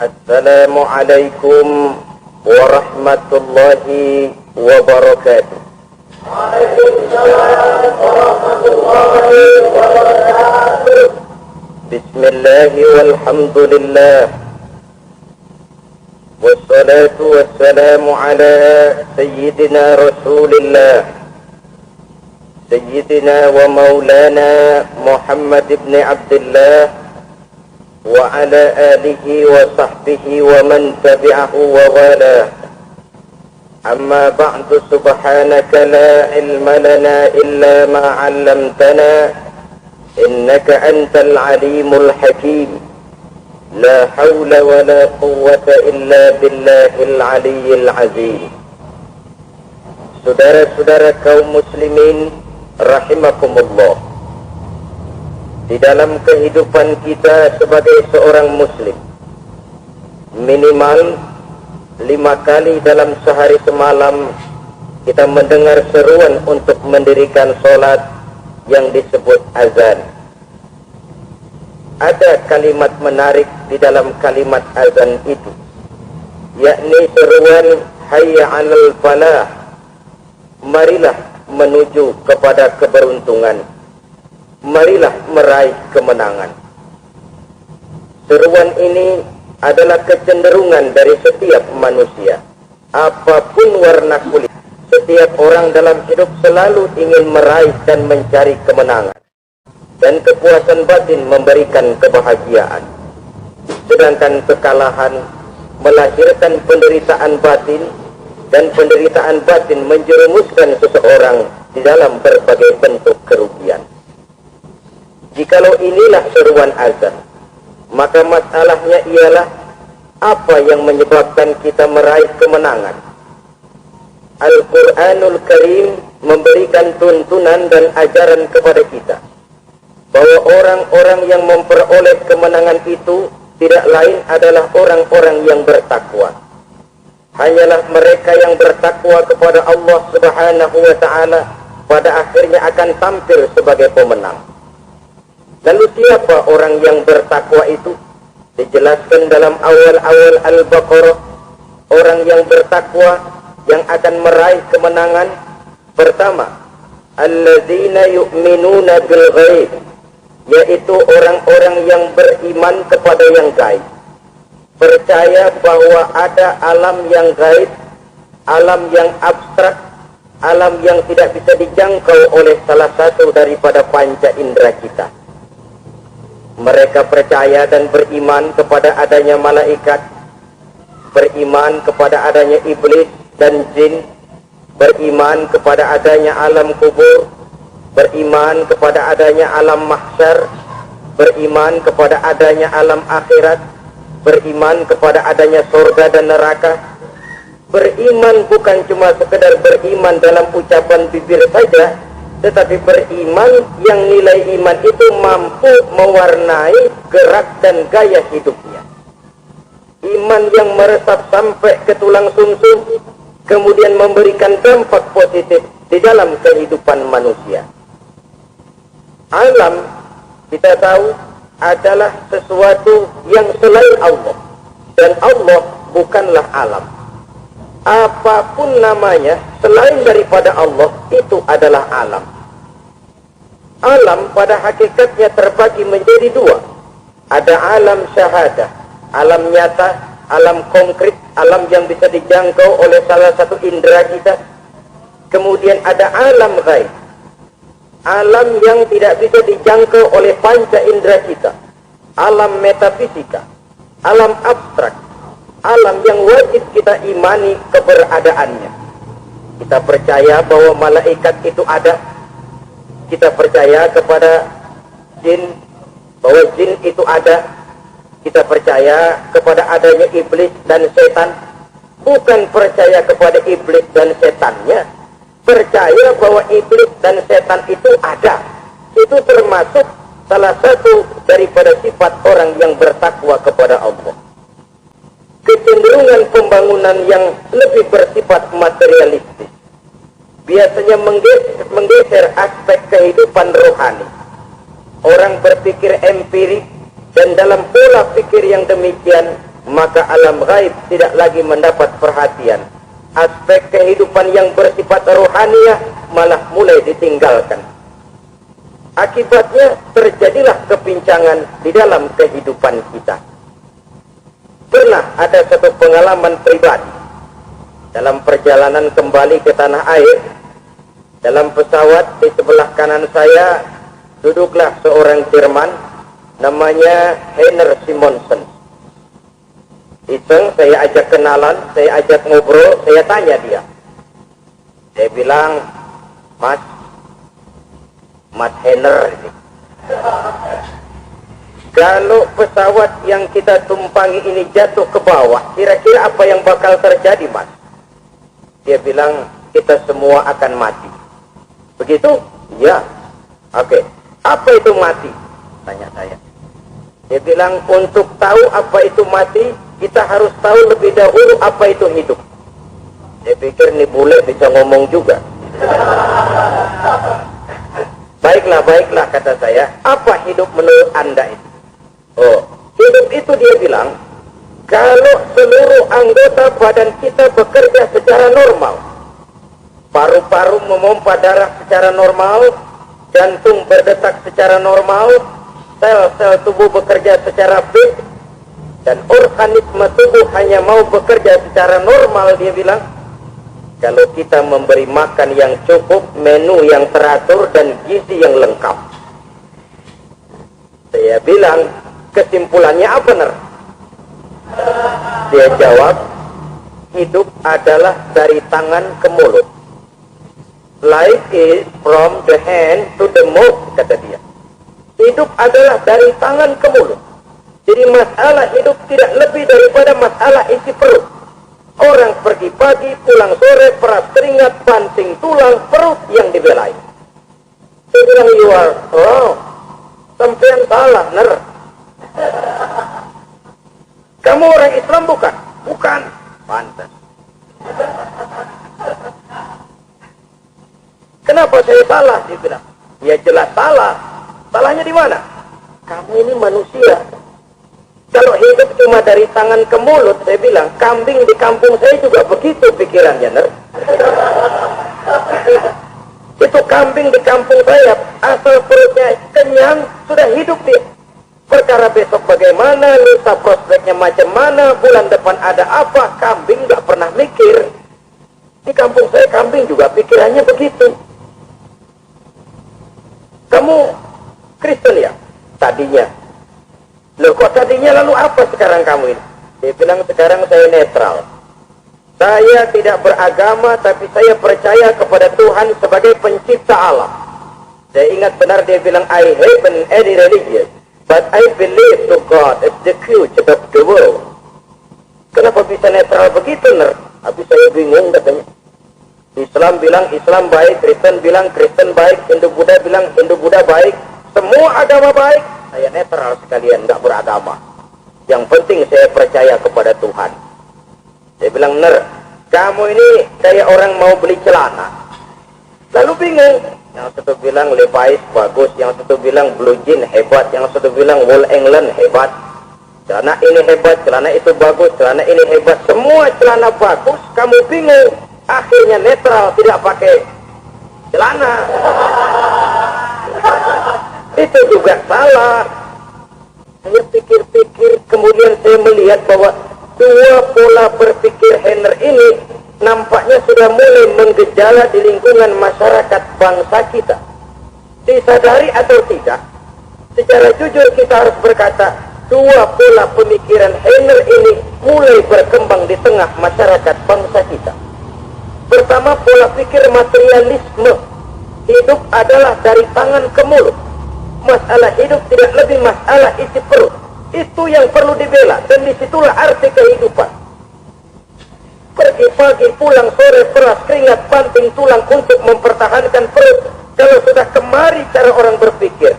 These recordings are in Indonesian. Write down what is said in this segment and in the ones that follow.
Assalamualaikum warahmatullahi wabarakatuh. Waalaikumsalam warahmatullahi wabarakatuh. Bismillahi walhamdulillah. Wassalatu wassalamu ala sayyidina rasulillah Sayyidina wa maulana Muhammad ibn Abdullah wa ala alihi wa sahbihi wa man tabi'ahu wa wala. Amma ba'du, subhanaka la ilma lana illa ma 'allamtana innaka antal alimul hakim. La hawla wa la quwwata illa billahil aliyyil azim. Saudara-saudara kaum muslimin rahimakumullah, di dalam kehidupan kita sebagai seorang muslim, minimal 5 kali dalam sehari semalam kita mendengar seruan untuk mendirikan sholat yang disebut azan. Ada kalimat menarik di dalam kalimat azan itu, yakni seruan hayya 'alal falah, marilah menuju kepada keberuntungan, marilah meraih kemenangan. Seruan ini adalah kecenderungan dari setiap manusia, apapun warna kulit. Setiap orang dalam hidup selalu ingin meraih dan mencari kemenangan, dan kepuasan batin memberikan kebahagiaan. Sedangkan kekalahan melahirkan penderitaan batin, dan penderitaan batin menjerumuskan seseorang di dalam berbagai bentuk kerugian. Jikalau inilah seruan azan, maka masalahnya ialah apa yang menyebabkan kita meraih kemenangan. Al-Quranul Karim memberikan tuntunan dan ajaran kepada kita bahwa orang-orang yang memperoleh kemenangan itu tidak lain adalah orang-orang yang bertakwa. Hanyalah mereka yang bertakwa kepada Allah Subhanahu wa ta'ala pada akhirnya akan tampil sebagai pemenang. Lalu siapa orang yang bertakwa itu? Dijelaskan dalam awal-awal Al-Baqarah, orang yang bertakwa yang akan meraih kemenangan. Pertama, alladzina yu'minuna bil ghaib, yaitu orang-orang yang beriman kepada yang gaib, percaya bahwa ada alam yang gaib, alam yang abstrak, alam yang tidak bisa dijangkau oleh salah satu daripada panca indera kita. Mereka percaya dan beriman kepada adanya malaikat, beriman kepada adanya iblis dan jin, beriman kepada adanya alam kubur, beriman kepada adanya alam mahsyar, beriman kepada adanya alam akhirat, beriman kepada adanya surga dan neraka. Beriman bukan cuma sekedar beriman dalam ucapan bibir saja, tetapi beriman yang nilai iman itu mampu mewarnai gerak dan gaya hidupnya. Iman yang meresap sampai ke tulang sumsum, kemudian memberikan dampak positif di dalam kehidupan manusia. Alam, kita tahu, adalah sesuatu yang selain Allah, dan Allah bukanlah alam. Apapun namanya selain daripada Allah itu adalah alam. Alam pada hakikatnya terbagi menjadi 2. Ada alam syahadah, alam nyata, alam konkret, alam yang bisa dijangkau oleh salah satu indera kita. Kemudian ada alam ghaib, alam yang tidak bisa dijangkau oleh panca indera kita, alam metafisika, alam abstrak, alam yang wajib kita imani keberadaannya. Kita percaya bahwa malaikat itu ada, kita percaya kepada jin, bahwa jin itu ada, kita percaya kepada adanya iblis dan setan. Bukan percaya kepada iblis dan setannya, percaya bahwa iblis dan setan itu ada. Itu termasuk salah satu daripada sifat orang yang bertakwa kepada Allah. Kecenderungan pembangunan yang lebih bersifat materialistis biasanya menggeser aspek kehidupan rohani. Orang berpikir empirik, dan dalam pola pikir yang demikian maka alam gaib tidak lagi mendapat perhatian. Aspek kehidupan yang bersifat rohaniah malah mulai ditinggalkan. Akibatnya terjadilah kepincangan di dalam kehidupan kita. Pernah ada satu pengalaman pribadi. Dalam perjalanan kembali ke tanah air, dalam pesawat di sebelah kanan saya duduklah seorang Jerman namanya Heiner Simonsen. Iseng saya ajak kenalan, saya ajak ngobrol, saya tanya dia. Saya bilang, Mas Heiner ini, kalau pesawat yang kita tumpangi ini jatuh ke bawah, kira-kira apa yang bakal terjadi, Mas? Dia bilang, kita semua akan mati. Begitu? Ya. Oke. Apa itu mati? Tanya saya. Dia bilang, untuk tahu apa itu mati, kita harus tahu lebih dahulu apa itu hidup. Saya pikir ini bule bisa ngomong juga. Baiklah, kata saya. Apa hidup menurut Anda itu? Oh, hidup itu dia bilang, kalau seluruh anggota badan kita bekerja secara normal, paru-paru memompa darah secara normal, jantung berdetak secara normal, sel-sel tubuh bekerja secara fit, dan organisme tubuh hanya mau bekerja secara normal, dia bilang, kalau kita memberi makan yang cukup, menu yang teratur, dan gizi yang lengkap. Saya bilang, kesimpulannya apa, Ner? Dia jawab, hidup adalah dari tangan ke mulut. Life is from the hand to the mouth, kata dia. Hidup adalah dari tangan ke mulut. Jadi masalah hidup tidak lebih daripada masalah isi perut. Orang pergi pagi, pulang sore, peras keringat, banting tulang, perut yang dibelai. Saya bilang, you are wrong. Sampean salah, Ner. Kamu orang Islam bukan? Bukan. Pantas. Kenapa saya salah? Dia bilang, ya jelas salah. Salahnya di mana? Kamu ini manusia. Kalau hidup cuma dari tangan ke mulut, saya bilang, kambing di kampung saya juga begitu pikirannya, Ner. Itu kambing di kampung saya, asal perutnya kenyang, sudah hidup dia. Perkara besok bagaimana, lusa prospeknya macam mana, bulan depan ada apa, kambing gak pernah mikir. Di kampung saya kambing juga pikirannya begitu. Kamu Kristen ya? Tadinya. Loh kok tadinya, lalu apa sekarang kamu ini? Dia bilang, sekarang saya netral. Saya tidak beragama, tapi saya percaya kepada Tuhan sebagai pencipta alam. Saya ingat benar dia bilang, I haven't any religion, but I believe to God as the future of the world. Kenapa bisa netral begitu, Ner? Habis saya bingung katanya. Islam bilang Islam baik, Kristen bilang Kristen baik, Hindu Buddha bilang Hindu Buddha baik, semua agama baik. Saya netral sekalian, nggak beragama. Yang penting saya percaya kepada Tuhan. Saya bilang, Ner, kamu ini kayak orang mau beli celana. Lalu bingung. Yang satu bilang Levi's bagus, yang satu bilang Blue Jean hebat, yang satu bilang Wool England hebat. Celana ini hebat, celana itu bagus, celana ini hebat. Semua celana bagus, kamu bingung. Akhirnya netral, tidak pakai celana. Itu juga salah. Saya pikir-pikir, kemudian saya melihat bahwa dua pola berpikir Heiner ini nampaknya sudah mulai menggejala di lingkungan masyarakat bangsa kita. Disadari atau tidak, secara jujur kita harus berkata, dua pola pemikiran Heiner ini mulai berkembang di tengah masyarakat bangsa kita. Pertama, pola pikir materialisme. Hidup adalah dari tangan ke mulut. Masalah hidup tidak lebih masalah isi perut. Itu yang perlu dibela, dan disitulah arti kehidupan. Pergi pagi, pulang sore, peras keringat, banting tulang untuk mempertahankan perut. Kalau sudah kemari cara orang berpikir,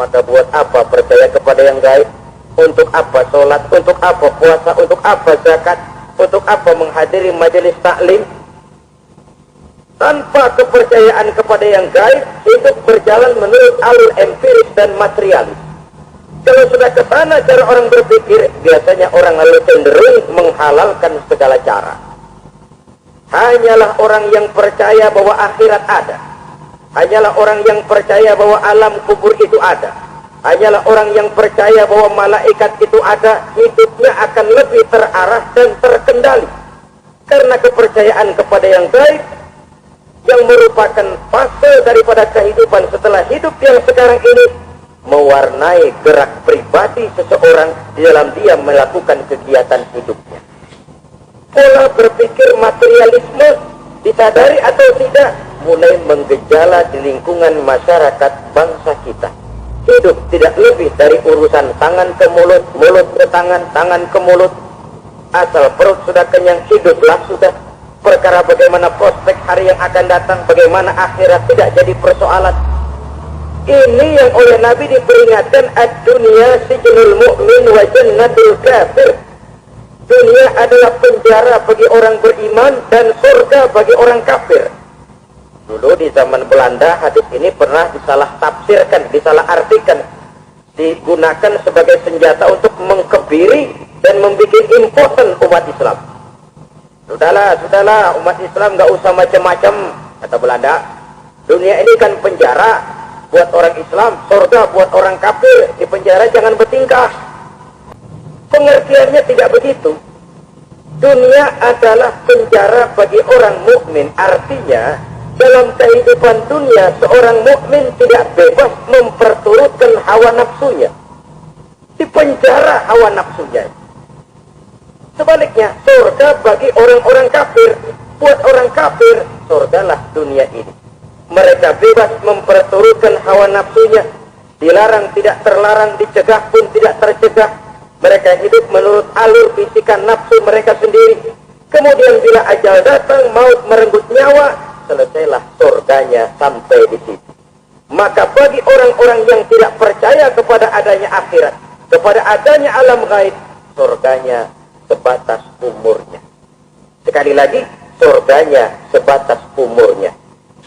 maka buat apa percaya kepada yang gaib? Untuk apa sholat? Untuk apa puasa? Untuk apa zakat? Untuk apa menghadiri majelis taklim? Tanpa kepercayaan kepada yang gaib, hidup berjalan menurut alur empiris dan materialis. Kalau sudah ke sana cara orang berpikir, biasanya orang lalu cenderung menghalalkan segala cara. Hanyalah orang yang percaya bahwa akhirat ada. Hanyalah orang yang percaya bahwa alam kubur itu ada. Hanyalah orang yang percaya bahwa malaikat itu ada. Hidupnya akan lebih terarah dan terkendali. Karena kepercayaan kepada yang gaib, yang merupakan fase daripada kehidupan setelah hidup yang sekarang ini, mewarnai gerak pribadi seseorang di dalam dia melakukan kegiatan hidupnya. Pola berpikir materialisme, disadari atau tidak, mulai menggejala di lingkungan masyarakat bangsa kita. Hidup tidak lebih dari urusan tangan ke mulut, mulut ke tangan, tangan ke mulut. Asal perut sudah kenyang, hiduplah sudah. Perkara bagaimana prospek hari yang akan datang, bagaimana akhirat tidak jadi persoalan. Ini yang oleh Nabi diperingatkan, ad-dunya sijnul mu'min wa jannatul kafir. Dunia adalah penjara bagi orang beriman dan surga bagi orang kafir. Dulu di zaman Belanda hadis ini pernah disalah tafsirkan, disalah artikan, digunakan sebagai senjata untuk mengkebiri dan membuat impoten umat Islam. Sudahlah umat Islam nggak usah macam-macam, kata Belanda. Dunia ini kan penjara buat orang Islam, surga buat orang kafir. Di penjara jangan bertingkah. Pengertiannya tidak begitu. Dunia adalah penjara bagi orang mukmin. Artinya dalam kehidupan dunia seorang mukmin tidak bebas memperturutkan hawa nafsunya. Di penjara hawa nafsunya. Sebaliknya, surga bagi orang-orang kafir. Buat orang kafir, surgalah dunia ini. Mereka bebas memperturutkan hawa nafsunya. Dilarang tidak terlarang, dicegah pun tidak tercegah. Mereka hidup menurut alur bisikan nafsu mereka sendiri. Kemudian bila ajal datang, maut merenggut nyawa, selesailah surganya sampai di situ. Maka bagi orang-orang yang tidak percaya kepada adanya akhirat, kepada adanya alam gaib, surganya sebatas umurnya. Sekali lagi, surganya sebatas umurnya.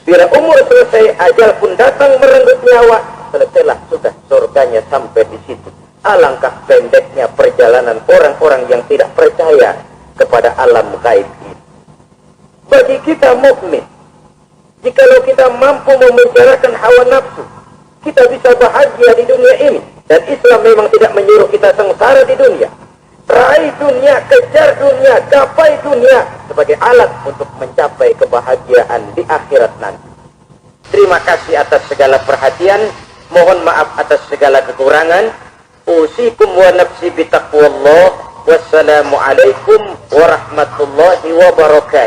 Bila umur selesai, ajal pun datang merenggut nyawa, selesailah sudah surganya sampai di situ. Alangkah pendeknya perjalanan orang-orang yang tidak percaya kepada alam gaib ini. Bagi kita mukmin, jikalau kita mampu memenjarakan hawa nafsu, kita bisa bahagia di dunia ini. Dan Islam memang tidak menyuruh kita sengsara di dunia. Raih dunia, kejar dunia, gapai dunia sebagai alat untuk mencapai kebahagiaan di akhirat nanti. Terima kasih atas segala perhatian. Mohon maaf atas segala kekurangan. Usikum wa nafsi bitaqwallah. Wassalamualaikum warahmatullahi wabarakatuh.